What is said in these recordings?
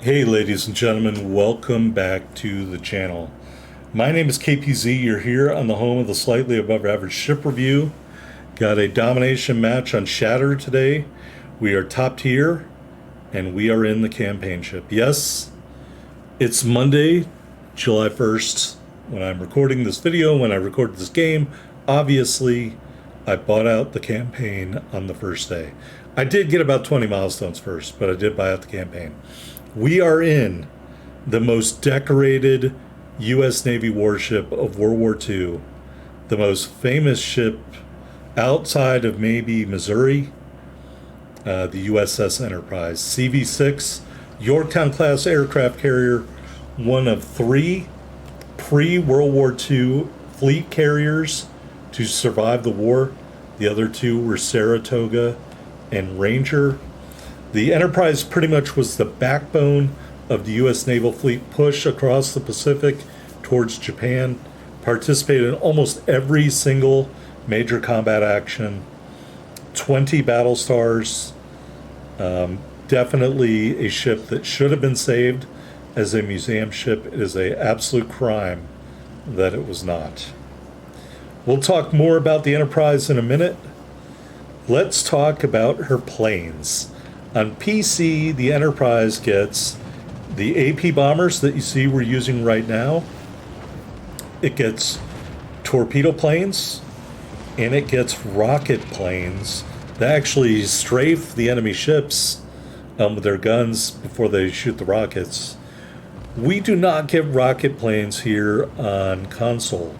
Hey ladies and gentlemen, welcome back to the channel. My name is KPZ. You're here on the home of the slightly above average ship review. Got a domination match on Shatter today. We are top tier and we are in the campaign ship. Yes, it's Monday, July 1st when I'm recording this video, when I recorded this game. Obviously, I bought out the campaign on the first day. I did get about 20 milestones first, but I did buy out the campaign. We are in the most decorated U.S. Navy warship of World War II, the most famous ship outside of maybe Missouri, the USS Enterprise. CV-6, Yorktown-class aircraft carrier, one of three pre-World War II fleet carriers to survive the war. The other two were Saratoga and Ranger. The Enterprise pretty much was the backbone of the U.S. naval fleet push across the Pacific towards Japan, participated in almost every single major combat action, 20 battle stars, definitely a ship that should have been saved as a museum ship. It is an absolute crime that it was not. We'll talk more about the Enterprise in a minute. Let's talk about her planes. On PC, the Enterprise gets the AP bombers that you see we're using right now. It gets torpedo planes, and it gets rocket planes that actually strafe the enemy ships with their guns before they shoot the rockets. We do not get rocket planes here on console.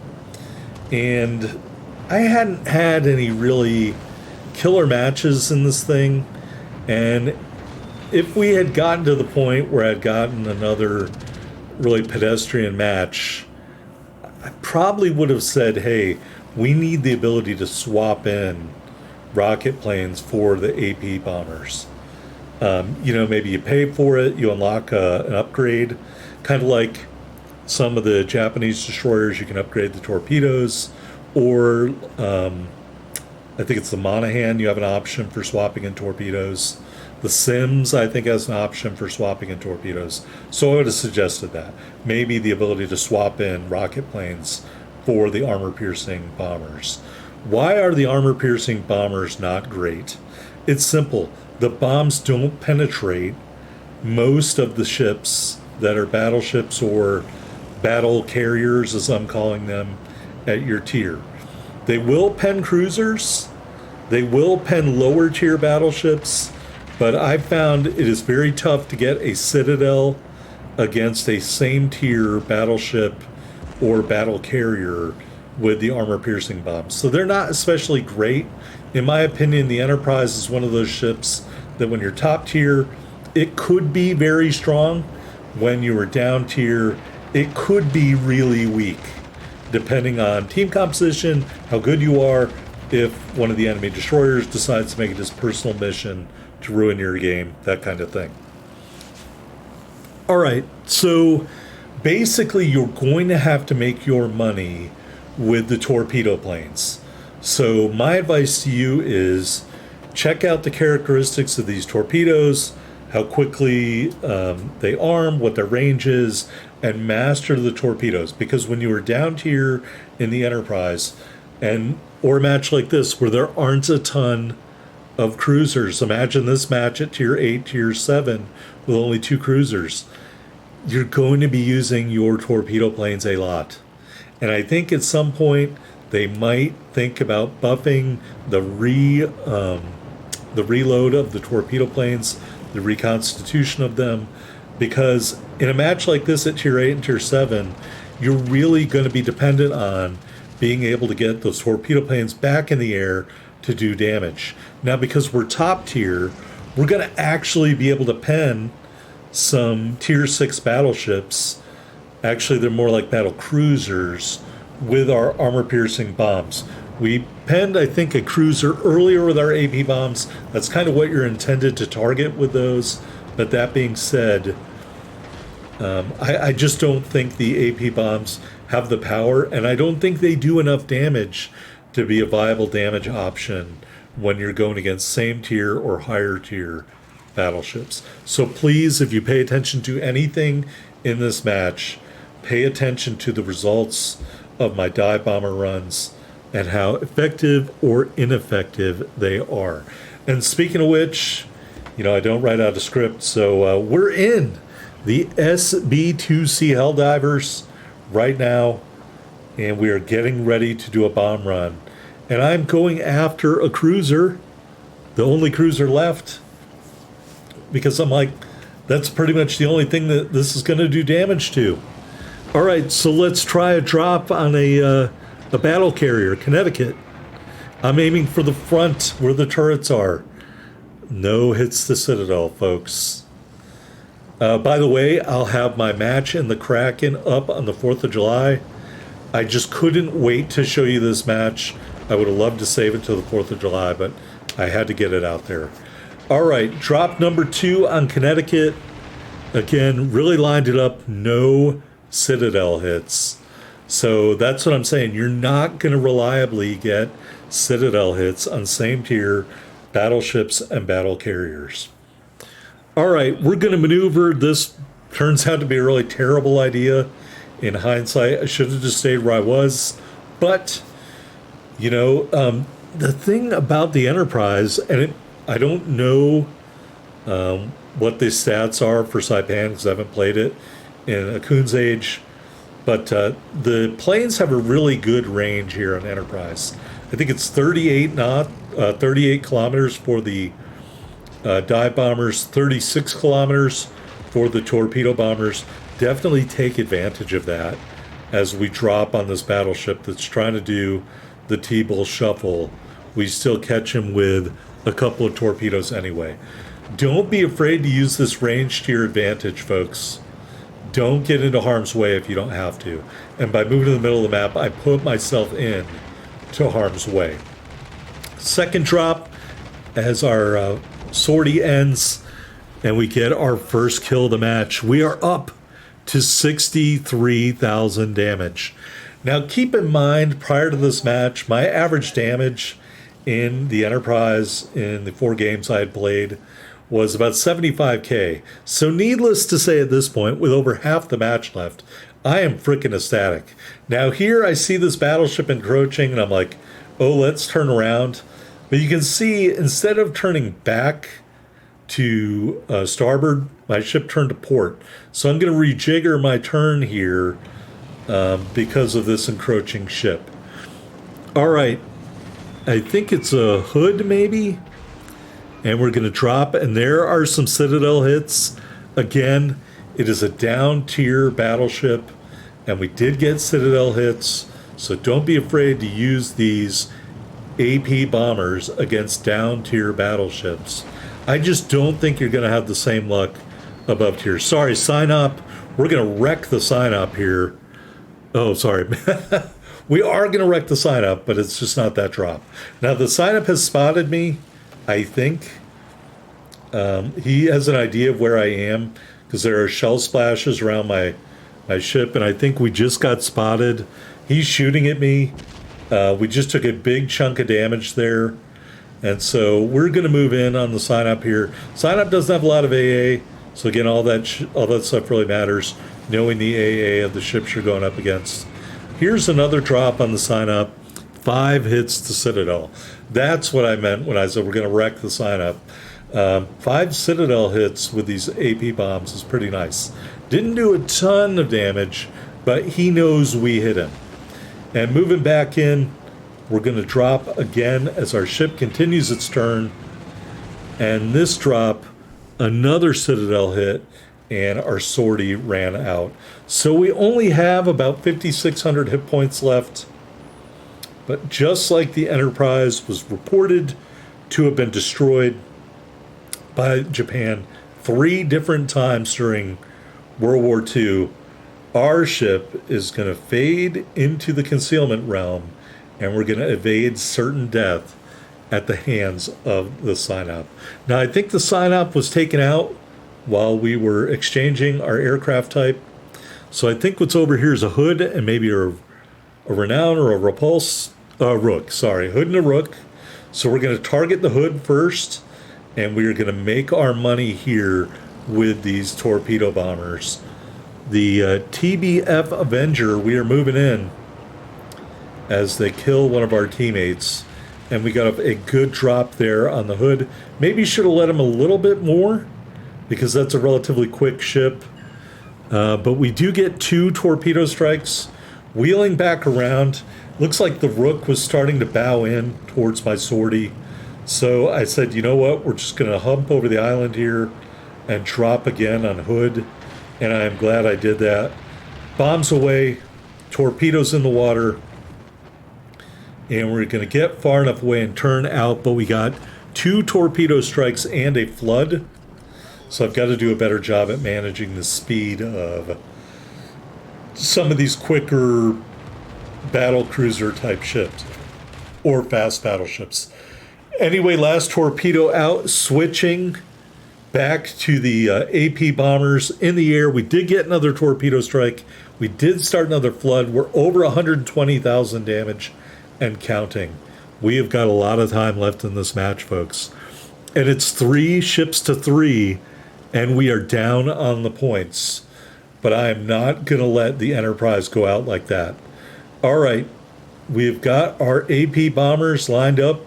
And I hadn't had any really killer matches in this thing. And if we had gotten to the point where I'd gotten another really pedestrian match, I probably would have said, hey, we need the ability to swap in rocket planes for the AP bombers. Maybe you pay for it, you unlock an upgrade, kind of like some of the Japanese destroyers, you can upgrade the torpedoes, or I think it's the Monahan, you have an option for swapping in torpedoes. The Sims, I think, has an option for swapping in torpedoes. So I would have suggested that. Maybe the ability to swap in rocket planes for the armor-piercing bombers. Why are the armor-piercing bombers not great? It's simple. The bombs don't penetrate most of the ships that are battleships or battle carriers, as I'm calling them, at your tier. They will pen cruisers. They will pen lower tier battleships. But I've found it is very tough to get a Citadel against a same tier battleship or battle carrier with the armor-piercing bombs. So they're not especially great. In my opinion, the Enterprise is one of those ships that when you're top tier, it could be very strong. When you are down tier, it could be really weak, depending on team composition, how good you are, if one of the enemy destroyers decides to make it his personal mission to ruin your game, that kind of thing. All right, so basically you're going to have to make your money with the torpedo planes. So my advice to you is check out the characteristics of these torpedoes, how quickly they arm, what their range is, and master the torpedoes. Because when you are down tier in the Enterprise, or a match like this where there aren't a ton of cruisers, imagine this match at tier 8, tier 7 with only 2 cruisers, you're going to be using your torpedo planes a lot. And I think at some point they might think about buffing the reload of the torpedo planes, the reconstitution of them, because in a match like this at tier 8 and tier 7, you're really going to be dependent on being able to get those torpedo planes back in the air to do damage. Now, because we're top tier, we're going to actually be able to pen some tier 6 battleships. Actually, they're more like battle cruisers with our armor-piercing bombs. We penned, I think, a cruiser earlier with our AP bombs. That's kind of what you're intended to target with those. But that being said, I just don't think the AP bombs have the power, and I don't think they do enough damage to be a viable damage option when you're going against same tier or higher tier battleships. So please, if you pay attention to anything in this match, pay attention to the results of my dive bomber runs and how effective or ineffective they are. And speaking of which, I don't write out a script, so we're in the SB2C Helldivers right now, and we are getting ready to do a bomb run. And I'm going after a cruiser, the only cruiser left, because I'm like, that's pretty much the only thing that this is going to do damage to. All right, so let's try a drop on a battle carrier, Connecticut. I'm aiming for the front where the turrets are. No hits the Citadel, folks. By the way, I'll have my match in the Kraken up on the 4th of July. I just couldn't wait to show you this match. I would have loved to save it till the 4th of July, but I had to get it out there. All right, drop number 2 on Connecticut. Again, really lined it up. No Citadel hits. So that's what I'm saying. You're not going to reliably get Citadel hits on same tier battleships and battle carriers. All right, we're going to maneuver. This turns out to be a really terrible idea. In hindsight, I should have just stayed where I was. But, the thing about the Enterprise, and I don't know what the stats are for Saipan because I haven't played it in a Coon's Age, but the planes have a really good range here on Enterprise. I think it's 38 kilometers for the dive bombers, 36 kilometers for the torpedo bombers. Definitely take advantage of that as we drop on this battleship that's trying to do the T-Bull shuffle. We still catch him with a couple of torpedoes anyway. Don't be afraid to use this range to your advantage, folks. Don't get into harm's way if you don't have to. And by moving to the middle of the map, I put myself in to harm's way. Second drop as our sortie ends and we get our first kill of the match. We are up to 63,000 damage. Now keep in mind, prior to this match, my average damage in the Enterprise in the 4 games I had played was about 75k. So needless to say at this point, with over half the match left, I am freaking ecstatic. Now here I see this battleship encroaching and I'm like, oh, let's turn around. But you can see instead of turning back to starboard, my ship turned to port. So I'm going to rejigger my turn here because of this encroaching ship. All right, I think it's a hood maybe. And we're going to drop, and there are some Citadel hits. Again, it is a down tier battleship, and we did get Citadel hits, so don't be afraid to use these AP bombers against down tier battleships. I just don't think you're going to have the same luck above tier. Sorry, sign up. We're going to wreck the sign up here. Oh, sorry. We are going to wreck the sign up, but it's just not that drop. Now, the sign up has spotted me. I think he has an idea of where I am because there are shell splashes around my ship, and I think we just got spotted. He's shooting at me. We just took a big chunk of damage there, and so we're going to move in on the sign up here. Sign up doesn't have a lot of AA, so again, all that stuff really matters. Knowing the AA of the ships you're going up against. Here's another drop on the sign up. 5 hits to Citadel. That's what I meant when I said we're going to wreck the sign up. 5 Citadel hits with these AP bombs is pretty nice. Didn't do a ton of damage, but he knows we hit him. And moving back in, we're going to drop again as our ship continues its turn. And this drop, another Citadel hit, and our sortie ran out. So we only have about 5,600 hit points left. But just like the Enterprise was reported to have been destroyed by Japan 3 different times during World War II, our ship is going to fade into the concealment realm, and we're going to evade certain death at the hands of the sign-up. Now, I think the sign-up was taken out while we were exchanging our aircraft type. So I think what's over here is a hood and maybe a renown or a repulse. Rook, sorry, hood and a rook. So we're going to target the hood first, and we are going to make our money here with these torpedo bombers. The TBF Avenger, we are moving in as they kill one of our teammates. And we got a good drop there on the hood. Maybe should have let him a little bit more because that's a relatively quick ship. But we do get 2 torpedo strikes. Wheeling back around, looks like the Rook was starting to bow in towards my sortie. So I said, you know what, we're just going to hump over the island here and drop again on hood. And I am glad I did that. Bombs away, torpedoes in the water. And we're going to get far enough away and turn out, but we got 2 torpedo strikes and a flood. So I've got to do a better job at managing the speed of some of these quicker battle cruiser type ships or fast battleships. Anyway, last torpedo out, switching back to the AP bombers in the air. We did get another torpedo strike. We did start another flood. We're over 120,000 damage and counting. We have got a lot of time left in this match, folks. And it's 3 ships to 3, and we are down on the points. But I am not going to let the Enterprise go out like that. All right, we've got our AP bombers lined up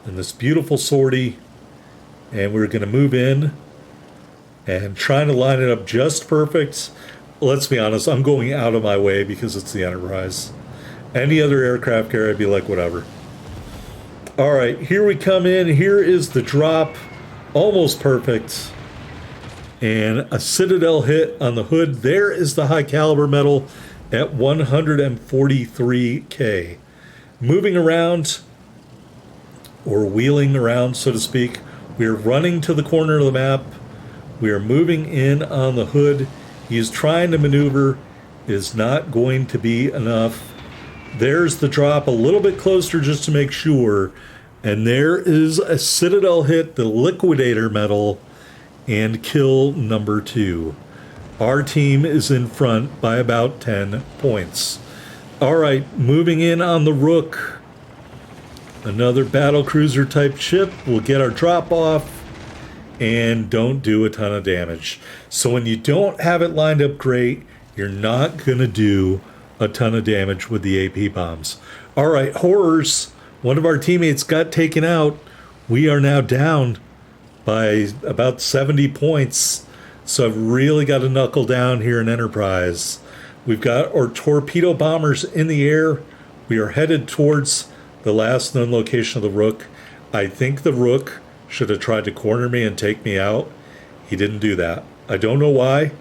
in this beautiful sortie, and we're going to move in and trying to line it up just perfect. Let's be honest, I'm going out of my way because it's the Enterprise. Any other aircraft carrier, I'd be like, whatever. All right, here we come in. Here is the drop. Almost perfect. And a Citadel hit on the hood. There is the high caliber medal at 143K. Moving around, or wheeling around, so to speak. We are running to the corner of the map. We are moving in on the hood. He is trying to maneuver. It is not going to be enough. There's the drop a little bit closer just to make sure. And there is a Citadel hit, the Liquidator medal, and kill number 2. Our team is in front by about 10 points. All right, moving in on the Rook. Another battle cruiser type ship. We'll get our drop off and don't do a ton of damage. So when you don't have it lined up great, you're not going to do a ton of damage with the AP bombs. All right, horrors. One of our teammates got taken out. We are now down by about 70 points. So I've really got to knuckle down here in Enterprise. We've got our torpedo bombers in the air. We are headed towards the last known location of the Rook. I think the Rook should have tried to corner me and take me out. He didn't do that. I don't know why,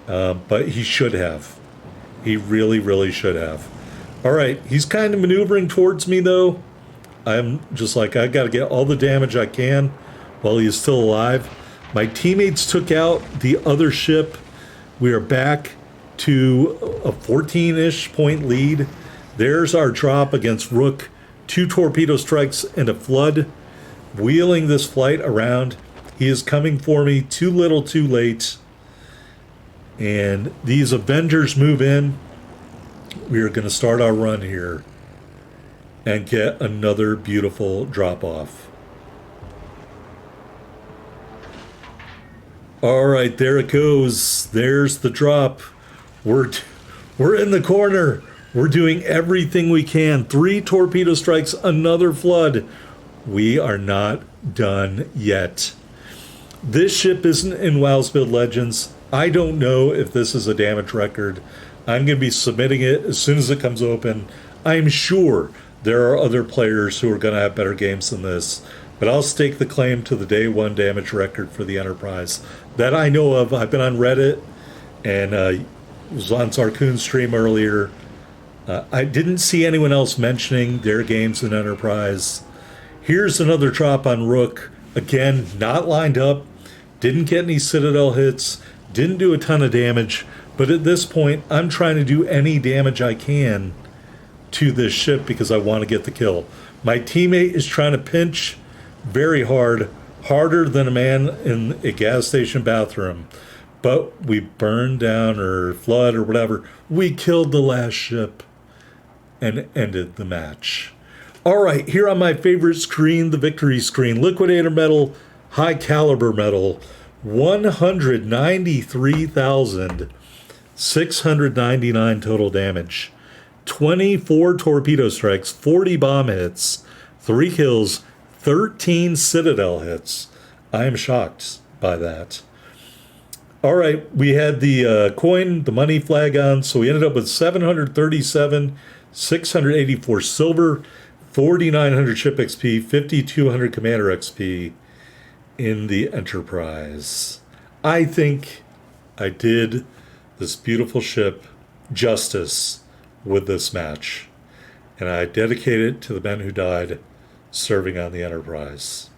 but he should have. He really, really should have. All right, he's kind of maneuvering towards me, though. I'm just like, I got to get all the damage I can while he is still alive. My teammates took out the other ship. We are back to a 14-ish point lead. There's our drop against Rook. 2 torpedo strikes and a flood. Wheeling this flight around. He is coming for me too little too late. And these Avengers move in. We are going to start our run here and get another beautiful drop off. All right, there it goes. There's the drop. We're in the corner. We're doing everything we can. 3 torpedo strikes, another flood. We are not done yet. This ship isn't in WWII Build Legends. I don't know if this is a damage record. I'm going to be submitting it as soon as it comes open. I'm sure there are other players who are going to have better games than this, but I'll stake the claim to the day 1 damage record for the Enterprise that I know of. I've been on Reddit and was on Sarkoon's stream earlier. I didn't see anyone else mentioning their games in Enterprise. Here's another drop on Rook. Again, not lined up. Didn't get any Citadel hits. Didn't do a ton of damage. But at this point, I'm trying to do any damage I can to this ship because I want to get the kill. My teammate is trying to pinch very hard, harder than a man in a gas station bathroom. But we burned down or flood or whatever. We killed the last ship and ended the match. All right, here on my favorite screen, the victory screen, liquidator medal, high caliber medal, 193,699 total damage, 24 torpedo strikes, 40 bomb hits, 3 kills, 13 citadel hits. I am shocked by that. All right, we had the coin, the money flag on, so we ended up with 737, 684 silver, 4,900 ship XP, 5,200 commander XP in the Enterprise. I think I did this beautiful ship justice with this match, and I dedicate it to the men who died serving on the Enterprise.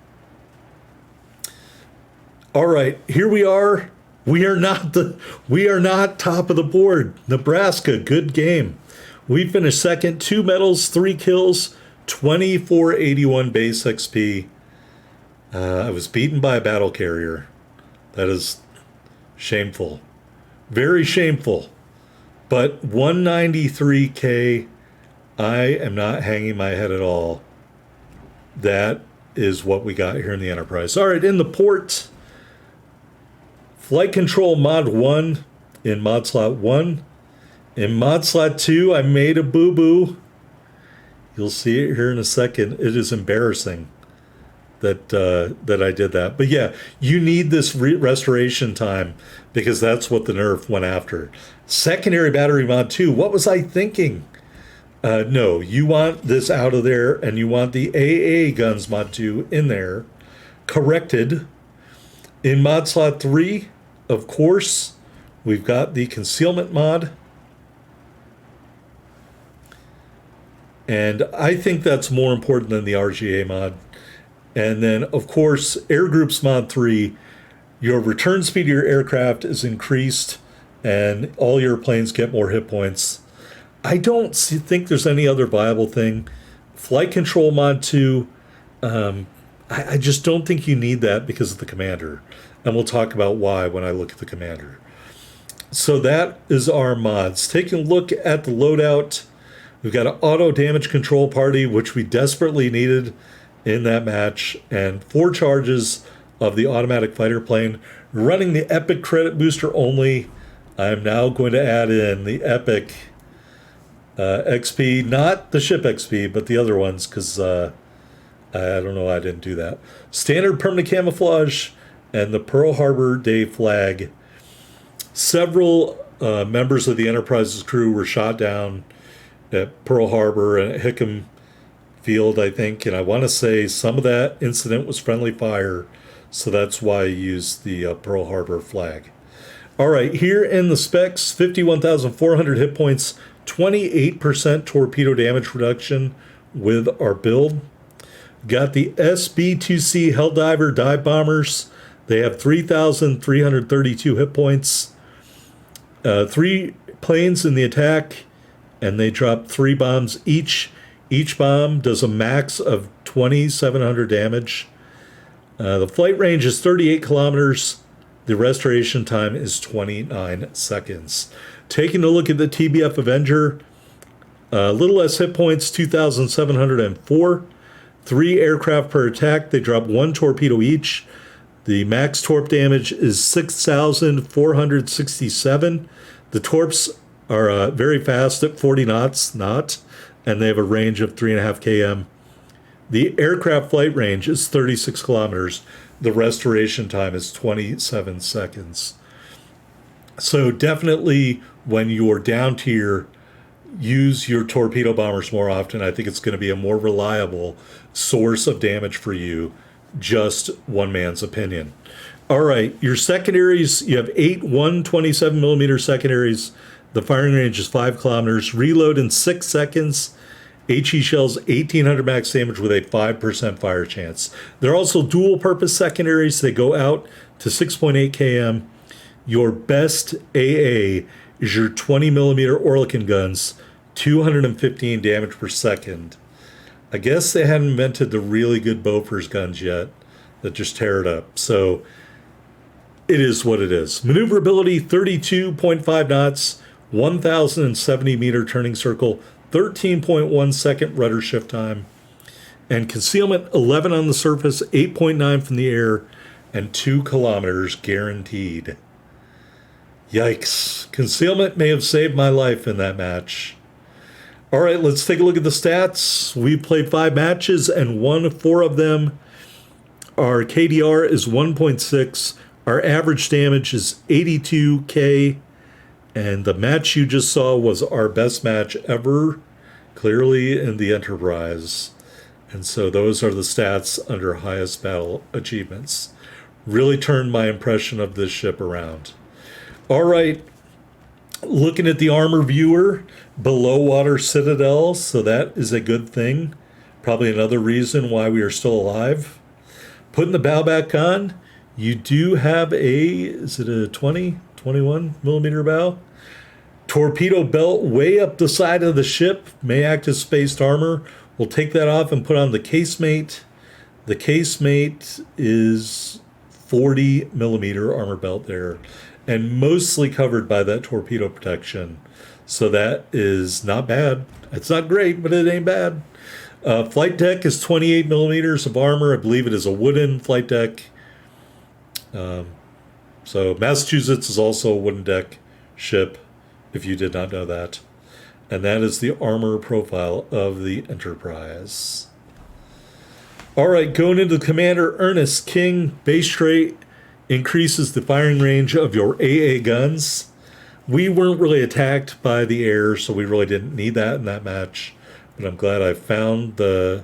All right, here we are. We are not top of the board. Nebraska, good game. We finished second, 2 medals, 3 kills, 2481 base XP. I was beaten by a battle carrier. That is shameful. Very shameful. But 193K, I am not hanging my head at all. That is what we got here in the Enterprise. All right, in the port, Flight Control Mod 1 in Mod Slot 1. In Mod Slot 2, I made a boo-boo. You'll see it here in a second. It is embarrassing that I did that. But yeah, you need this restoration time because that's what the nerf went after. Secondary Battery Mod 2. What was I thinking? No, you want this out of there, and you want the AA Guns Mod 2 in there. Corrected. In Mod Slot 3, of course, we've got the Concealment Mod. And I think that's more important than the RGA mod. And then, of course, Air Groups Mod 3, your return speed of your aircraft is increased, and all your planes get more hit points. I don't think there's any other viable thing. Flight Control Mod 2, I just don't think you need that because of the commander. And we'll talk about why when I look at the commander. So that is our mods. Taking a look at the loadout, we've got an auto damage control party, which we desperately needed in that match, and 4 charges of the automatic fighter plane. Running the Epic credit booster only, I'm now going to add in the Epic XP, not the ship XP, but the other ones, because I don't know why I didn't do that. Standard permanent camouflage and the Pearl Harbor Day flag. Several members of the Enterprise's crew were shot down at Pearl Harbor and at Hickam Field, I think. And I want to say some of that incident was friendly fire, so that's why I used the Pearl Harbor flag. All right, here in the specs, 51,400 hit points, 28% torpedo damage reduction with our build. Got the SB-2C Helldiver dive bombers. They have 3,332 hit points. 3 planes in the attack, and they drop 3 bombs each. Each bomb does a max of 2,700 damage. The flight range is 38 kilometers. The restoration time is 29 seconds. Taking a look at the TBF Avenger, a little less hit points, 2,704. 3 aircraft per attack. They drop 1 torpedo each. The max torp damage is 6,467. The torps are very fast at 40 knots, and they have a range of 3.5 km. The aircraft flight range is 36 kilometers. The restoration time is 27 seconds. So definitely when you're down tier, use your torpedo bombers more often. I think it's going to be a more reliable source of damage for you. Just one man's opinion. All right, your secondaries, you have 8 127 millimeter secondaries. The firing range is 5 kilometers. Reload in 6 seconds. HE shells 1,800 max damage with a 5% fire chance. They're also dual purpose secondaries. They go out to 6.8 km. Your best AA is your 20 millimeter Orlikin guns, 215 damage per second. I guess they hadn't invented the really good Bofors guns yet that just tear it up. So it is what it is. Maneuverability, 32.5 knots, 1,070 meter turning circle, 13.1 second rudder shift time. And concealment 11 on the surface, 8.9 from the air, and 2 kilometers guaranteed. Yikes. Concealment may have saved my life in that match. All right, let's take a look at the stats. We played 5 matches and won 4 of them. Our KDR is 1.6. Our average damage is 82k. And the match you just saw was our best match ever, clearly in the Enterprise. And so those are the stats under highest battle achievements. Really turned my impression of this ship around. All right, looking at the armor viewer, below water citadel, so that is a good thing. Probably another reason why we are still alive. Putting the bow back on, you do have is it a 21 millimeter bow? Torpedo belt way up the side of the ship, may act as spaced armor. We'll take that off and put on the casemate. The casemate is 40 millimeter armor belt there, and mostly covered by that torpedo protection. So that is not bad. It's not great, but it ain't bad. Flight deck is 28 millimeters of armor. I believe it is a wooden flight deck. So Massachusetts is also a wooden deck ship, if you did not know that. And that is the armor profile of the Enterprise. All right, going into Commander Ernest King, base trait increases the firing range of your AA guns. We weren't really attacked by the air, so we really didn't need that in that match. But I'm glad I found I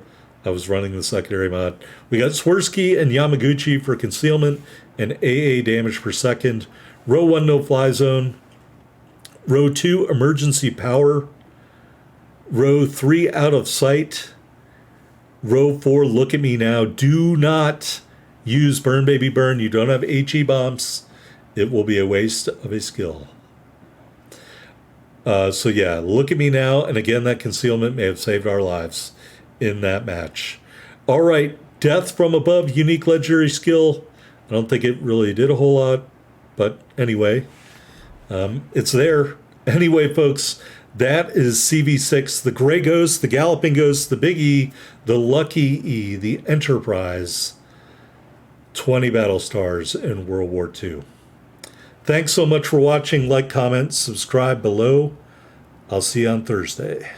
was running the secondary mod. We got Swirsky and Yamaguchi for concealment and AA damage per second. Row 1, no fly zone. Row 2, emergency power. Row 3, out of sight. Row 4, look at me now. Do not use burn, baby, burn. You don't have HE bombs. It will be a waste of a skill. So yeah, look at me now. And again, that concealment may have saved our lives in that match. All right, death from above, unique legendary skill. I don't think it really did a whole lot, but anyway, it's there. Anyway, folks, that is CV6, the Gray Ghost, the Galloping Ghost, the Big E, the Lucky E, the Enterprise. 20 battle stars in World War II. Thanks so much for watching. Like, comment, subscribe below. I'll see you on Thursday.